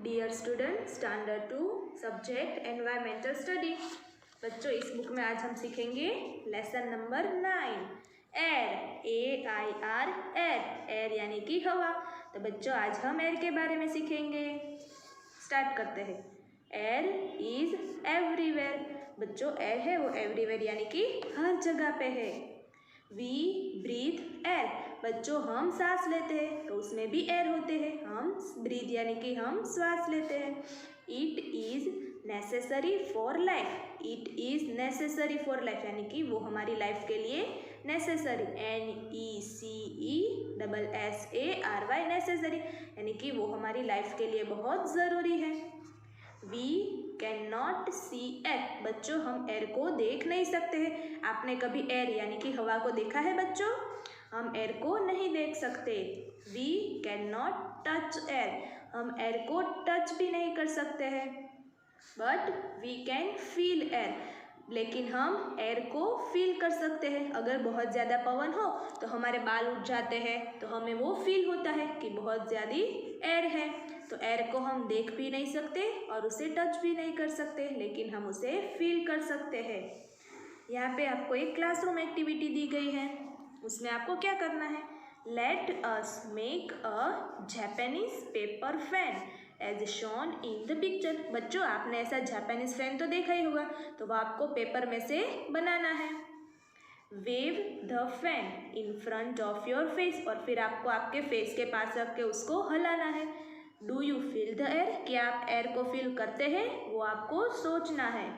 Dear student, standard 2 subject environmental study. बच्चों, इस book में आज हम सीखेंगे lesson number 9 air, AIR air, air यानी कि हवा। तो बच्चों, आज हम एयर के बारे में सीखेंगे। स्टार्ट करते हैं। Air is everywhere. बच्चों, एयर है वो एवरीवेयर यानी कि हर जगह पे है। We breathe air. बच्चों, हम सांस लेते हैं तो उसमें भी एयर होते हैं। हम ब्रीथ यानी कि हम श्वास लेते हैं। It is necessary for life. It is necessary for life यानी कि वो हमारी लाइफ के लिए नेसेसरी, NECESSARY नेसेसरी यानी कि वो हमारी लाइफ के लिए बहुत ज़रूरी है। We can not see air. बच्चों, हम एयर को देख नहीं सकते हैं। आपने कभी एयर यानी कि हवा को देखा है बच्चों? हम एयर को नहीं देख सकते। We can not touch air. हम एयर को टच भी नहीं कर सकते हैं। But we can feel air. लेकिन हम एयर को फील कर सकते हैं। अगर बहुत ज़्यादा पवन हो तो हमारे बाल उठ जाते हैं, तो हमें वो फील होता है कि बहुत ज़्यादा एयर है। तो एयर को हम देख भी नहीं सकते और उसे टच भी नहीं कर सकते, लेकिन हम उसे फील कर सकते हैं। यहाँ पे आपको एक क्लासरूम एक्टिविटी दी गई है। उसमें आपको क्या करना है? Let us make a Japanese paper fan as shown in the picture. बच्चों, आपने ऐसा जापानीज फैन तो देखा ही होगा, तो वह आपको पेपर में से बनाना है। Wave the fan in front of your face. और फिर आपको आपके फेस के पास रख के उसको हिलाना है। Do you feel the air? क्या आप एयर को फील करते हैं? वो आपको सोचना है।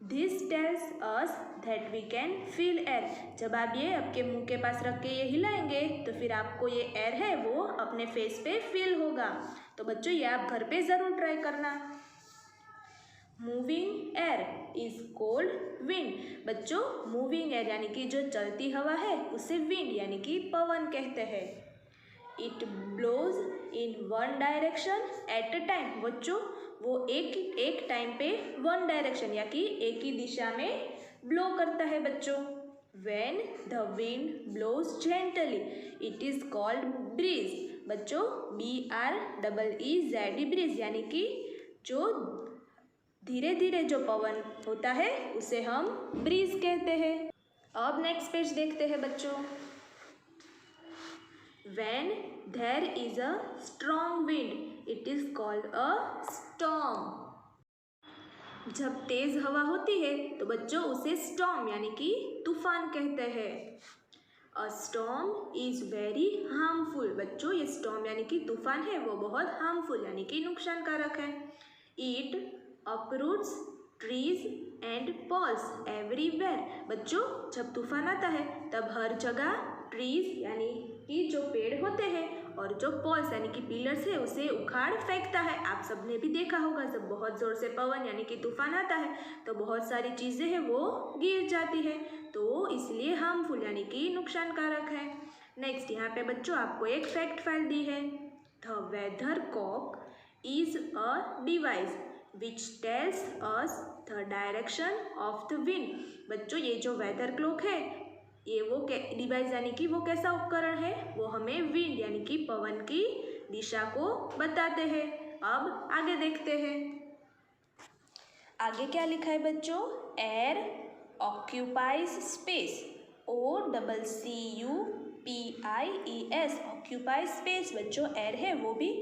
This tells us that we can feel air. जब आप ये आपके मुंह के पास रख के ये हिलाएंगे तो फिर आपको ये एयर है वो अपने फेस पे फील होगा। तो बच्चों, ये आप घर पे ज़रूर ट्राई करना। Moving air is called wind. बच्चों, मूविंग एयर यानी कि जो चलती हवा है उसे विंड यानी कि पवन कहते हैं। It blows in one direction at a time. बच्चों, वो एक टाइम पे वन डायरेक्शन या कि एक ही दिशा में ब्लो करता है। बच्चों, when the wind blows gently it is called breeze. बच्चों, BREEZ ब्रीज यानी कि जो धीरे धीरे जो पवन होता है उसे हम ब्रीज कहते हैं। अब नेक्स्ट पेज देखते हैं बच्चों। When there is a strong wind, it is called a storm. जब तेज हवा होती है तो बच्चों उसे स्टॉर्म यानी कि तूफान कहते हैं। A storm is very harmful. बच्चों, ये स्टॉर्म यानी कि तूफान है वो बहुत हार्मफुल यानी कि नुकसानकारक है। It uproots trees and poles everywhere. बच्चों, जब तूफान आता है तब हर जगह ट्रीज यानी कि जो पेड़ होते हैं और जो पोल्स यानी कि पिलर्स है उसे उखाड़ फेंकता है। आप सबने भी देखा होगा, जब बहुत ज़ोर से पवन यानी कि तूफान आता है तो बहुत सारी चीज़ें हैं वो गिर जाती है, तो इसलिए हार्मफुल यानी कि नुकसानकारक है। नेक्स्ट, यहाँ पे बच्चों आपको एक फैक्ट फाइल दी है। The weather cock is a device which tells us the direction of the wind. बच्चों, ये जो वेदर क्लॉक है ये वो डिवाइस यानी कि वो कैसा उपकरण है? वो हमें विंड यानी कि पवन की दिशा को बताते हैं। अब आगे देखते हैं। आगे क्या लिखा है बच्चों? Air occupies space, OCCUPIES occupies space. बच्चों, एयर है वो भी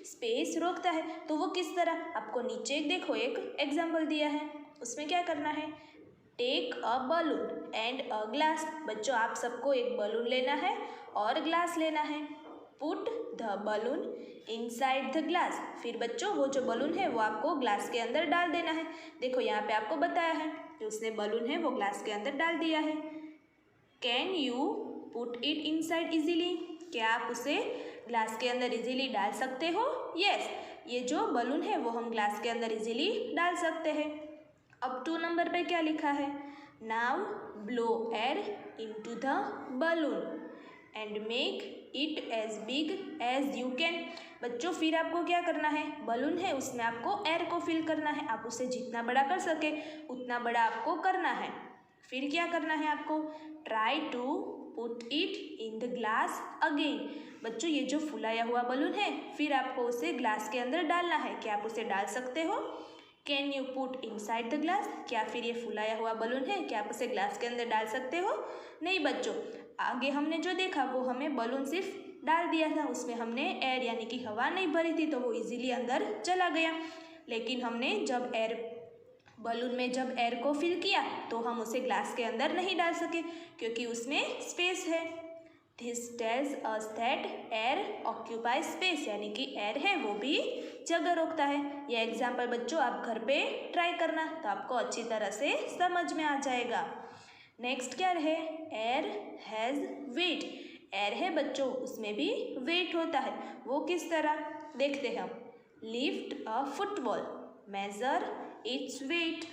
स्पेस रोकता है। तो वो किस तरह? आपको नीचे देखो एक एग्जाम्पल दिया है, उसमें क्या करना है? Take a balloon and a glass. बच्चों, आप सबको एक बलून लेना है और ग्लास लेना है। Put the balloon inside the glass. फिर बच्चों, वो जो बलून है वो आपको ग्लास के अंदर डाल देना है। देखो, यहाँ पे आपको बताया है कि उसने बलून है वो ग्लास के अंदर डाल दिया है। Can you put it inside easily? क्या आप उसे ग्लास के अंदर इजीली डाल सकते हो? यस, ये जो बलून है वो हम ग्लास के अंदर इजीली डाल सकते हैं। अब 2 नंबर पे क्या लिखा है? Now blow air into the balloon and make it as big as you can. बच्चों, फिर आपको क्या करना है? बलून है उसमें आपको एयर को फिल करना है। आप उसे जितना बड़ा कर सके उतना बड़ा आपको करना है। फिर क्या करना है आपको? Try to put it in the glass again. बच्चों ये जो फुलाया हुआ बलून है, फिर आपको उसे ग्लास के अंदर डालना है। क्या आप उसे डाल सकते हो? Can you put inside the glass? क्या फिर ये फुलाया हुआ बलून है, क्या आप उसे ग्लास के अंदर डाल सकते हो? नहीं बच्चों, आगे हमने जो देखा वो हमें बलून सिर्फ डाल दिया था, उसमें हमने एयर यानी कि हवा नहीं भरी थी, तो वो इजीली अंदर चला गया। लेकिन हमने जब बलून में जब एयर को फिल किया तो हम उसे ग्लास के अंदर नहीं डाल सके क्योंकि उसमें स्पेस है। This tells us that air occupy space, यानी कि एयर है वो भी जगह रोकता है। यह एग्जाम्पल बच्चों आप घर पे ट्राई करना तो आपको अच्छी तरह से समझ में आ जाएगा। नेक्स्ट क्या है? Air has wait. एयर है बच्चों, उसमें भी वेट होता है। वो किस तरह? देखते हैं हम। Lift a football, measure its weight.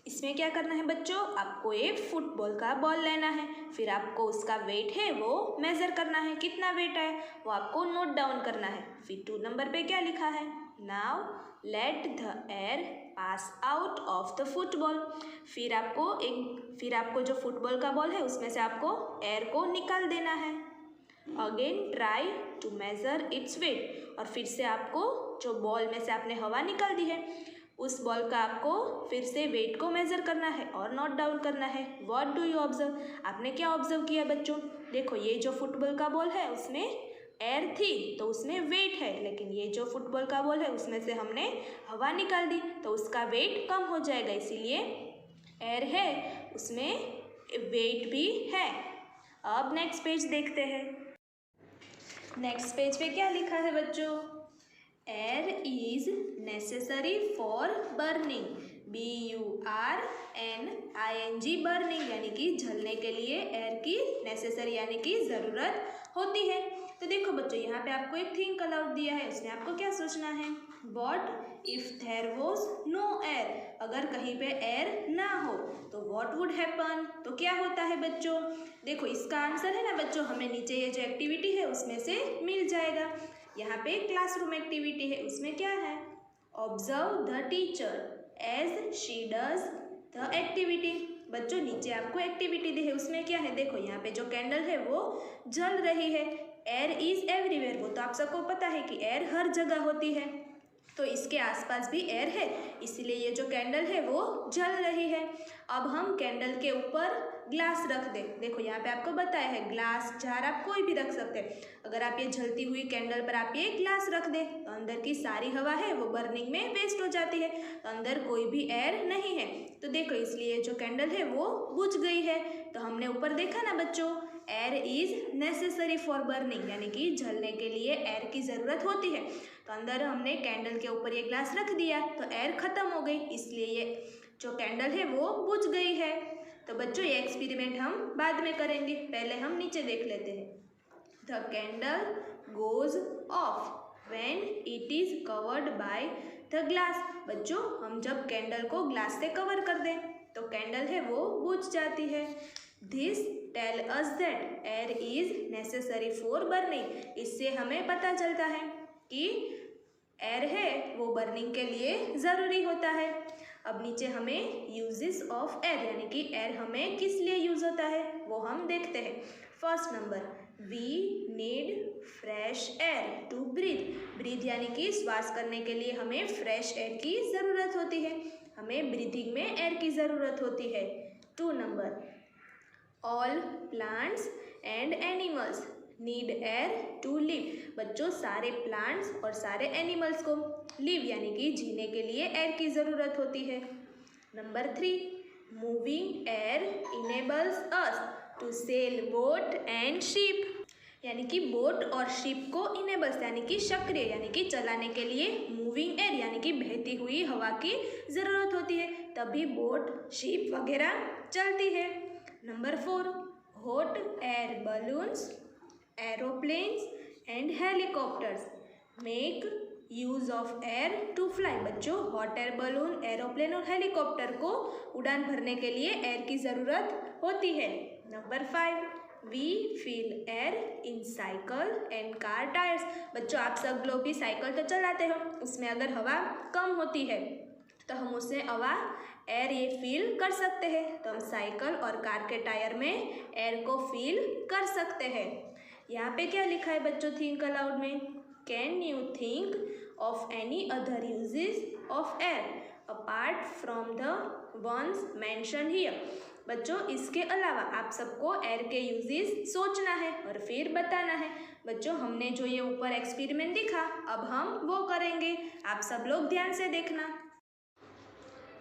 इसमें क्या करना है बच्चों? आपको एक फुटबॉल का बॉल लेना है, फिर आपको उसका वेट है वो मेज़र करना है, कितना वेट है वो आपको नोट डाउन करना है। फिर 2 नंबर पे क्या लिखा है? Now let the air pass out of the football. फिर आपको जो फुटबॉल का बॉल है उसमें से आपको एयर को निकाल देना है। Again try to measure its weight, और फिर से आपको जो बॉल में से आपने हवा निकाल दी है उस बॉल का आपको फिर से वेट को मेज़र करना है और नोट डाउन करना है। What do you observe? आपने क्या ऑब्जर्व किया बच्चों? देखो ये जो फुटबॉल का बॉल है उसमें एयर थी तो उसमें वेट है, लेकिन ये जो फुटबॉल का बॉल है उसमें से हमने हवा निकाल दी तो उसका वेट कम हो जाएगा, इसीलिए एयर है उसमें वेट भी है। अब नेक्स्ट पेज देखते हैं। नेक्स्ट पेज पे क्या लिखा है बच्चों? Air is necessary for burning, BURNING, burning यानी कि जलने के लिए एयर की नेसेसरी यानी कि ज़रूरत होती है। तो देखो बच्चों यहाँ पे आपको एक थिंक अलाउड दिया है, उसमें आपको क्या सोचना है? What if there was no air? अगर कहीं पे एयर ना हो तो व्हाट वुड हैपन? तो क्या होता है बच्चों? देखो इसका आंसर है ना बच्चों, हमें नीचे ये जो एक्टिविटी है उसमें से मिल जाएगा। यहाँ पे क्लासरूम एक्टिविटी है, उसमें क्या है? Observe the teacher as she does the activity. बच्चों नीचे आपको एक्टिविटी दी है, उसमें क्या है? देखो यहाँ पे जो कैंडल है वो जल रही है। एयर इज एवरीवेयर, वो तो आप सबको पता है कि एयर हर जगह होती है, तो इसके आसपास भी एयर है, इसीलिए ये जो कैंडल है वो जल रही है। अब हम कैंडल के ऊपर ग्लास रख दें। देखो यहाँ पे आपको बताया है ग्लास जार आप कोई भी रख सकते हैं। अगर आप ये जलती हुई कैंडल पर आप ये ग्लास रख दें तो अंदर की सारी हवा है वो बर्निंग में वेस्ट हो जाती है, तो अंदर कोई भी एयर नहीं है। तो देखो इसलिए जो कैंडल है वो बुझ गई है। तो हमने ऊपर देखा ना बच्चों, air is necessary for burning, यानी कि जलने के लिए एयर की ज़रूरत होती है। तो अंदर हमने कैंडल के ऊपर ये ग्लास रख दिया तो एयर ख़त्म हो गई, इसलिए ये जो कैंडल है वो बुझ गई है। तो बच्चों ये एक्सपेरिमेंट हम बाद में करेंगे, पहले हम नीचे देख लेते हैं। The candle goes off when it is covered by the glass. बच्चों हम जब कैंडल को ग्लास से कवर कर दें तो कैंडल है वो बुझ जाती है। This tell us that air is necessary for burning. इससे हमें पता चलता है कि एयर है वो बर्निंग के लिए ज़रूरी होता है। अब नीचे हमें यूजेस ऑफ एयर यानी कि एयर हमें किस लिए यूज़ होता है वो हम देखते हैं। First number, we need fresh air to breathe. Breathe यानी कि श्वास करने के लिए हमें फ्रेश एयर की ज़रूरत होती है, हमें ब्रीथिंग में एयर की ज़रूरत होती है। 2 number, all plants and animals need air to live. बच्चों सारे प्लांट्स और सारे एनिमल्स को लिव यानी कि जीने के लिए एयर की ज़रूरत होती है। Number 3, moving air enables us to sail boat and ship. यानी कि बोट और शिप को इनेबल्स यानी कि सक्रिय यानी कि चलाने के लिए मूविंग एयर यानी कि बहती हुई हवा की ज़रूरत होती है, तभी बोट शिप वगैरह चलती है। Number 4, hot air balloons aeroplanes and helicopters make use of air to fly. बच्चों हॉट एयर बलून, एरोप्लेन और हेलीकॉप्टर को उड़ान भरने के लिए एयर की ज़रूरत होती है। Number 5, we feel air in cycle and car tyres. बच्चों आप सब लोग भी साइकिल तो चलाते हो, उसमें अगर हवा कम होती है तो हम उससे हवा एयर ये फील कर सकते हैं। तो हम साइकिल और कार के टायर में एयर को फील कर सकते हैं। यहाँ पे क्या लिखा है बच्चों थिंक अलाउड में? Can you think of any other uses of air apart from the ones mention here? बच्चों इसके अलावा आप सबको एयर के यूजेस सोचना है और फिर बताना है। बच्चों हमने जो ये ऊपर एक्सपेरिमेंट दिखा अब हम वो करेंगे, आप सब लोग ध्यान से देखना।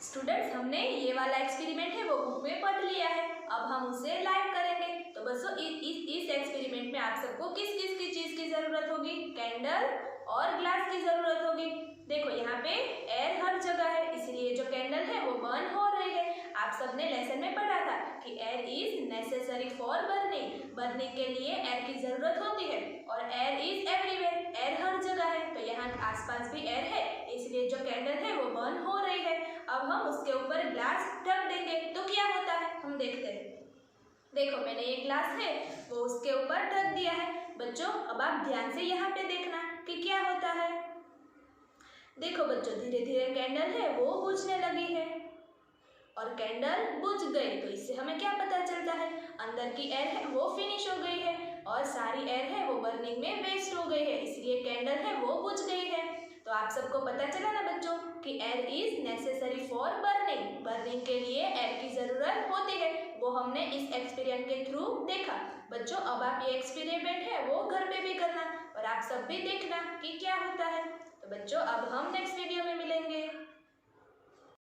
स्टूडेंट्स हमने ये वाला एक्सपेरिमेंट है वो बुक में पढ़ लिया है, अब हम उसे लाइव करेंगे। तो बच्चों इस एक्सपेरिमेंट में आप सबको किस किस की चीज़ की ज़रूरत होगी? कैंडल और ग्लास की ज़रूरत होगी। देखो यहाँ पे एयर हर जगह है, इसलिए जो कैंडल है वो बर्न हो रही है। आप सबने लेसन में पढ़ा था कि air is necessary for burning, burning के लिए एयर की ज़रूरत होती है और एयर इज एवरीवेयर, एयर हर जगह है। तो यहाँ आसपास भी एयर है, इसलिए जो कैंडल है वो बर्न हो रही है। अब हम उसके ऊपर ग्लास ढक देंगे तो क्या होता है हम देखते हैं। देखो मैंने ये ग्लास है वो उसके ऊपर ढक दिया है। बच्चों अब आप ध्यान से यहाँ पे देखना कि क्या होता है। देखो बच्चों धीरे धीरे कैंडल है वो बुझने लगी है और कैंडल बुझ गई। तो इससे हमें क्या पता चलता है? अंदर की एयर है वो फिनिश हो गई है और सारी एयर है वो बर्निंग में वेस्ट हो गई है, इसलिए कैंडल है वो बुझ गई है। तो आप सबको पता चला ना बच्चों कि air is necessary for burning, burning के लिए एयर की ज़रूरत होती है। वो हमने इस एक्सपेरिमेंट के थ्रू देखा। बच्चों अब आप ये एक्सपेरिमेंट है वो घर पे भी करना और आप सब भी देखना कि क्या होता है। तो बच्चों अब हम नेक्स्ट वीडियो में मिलेंगे।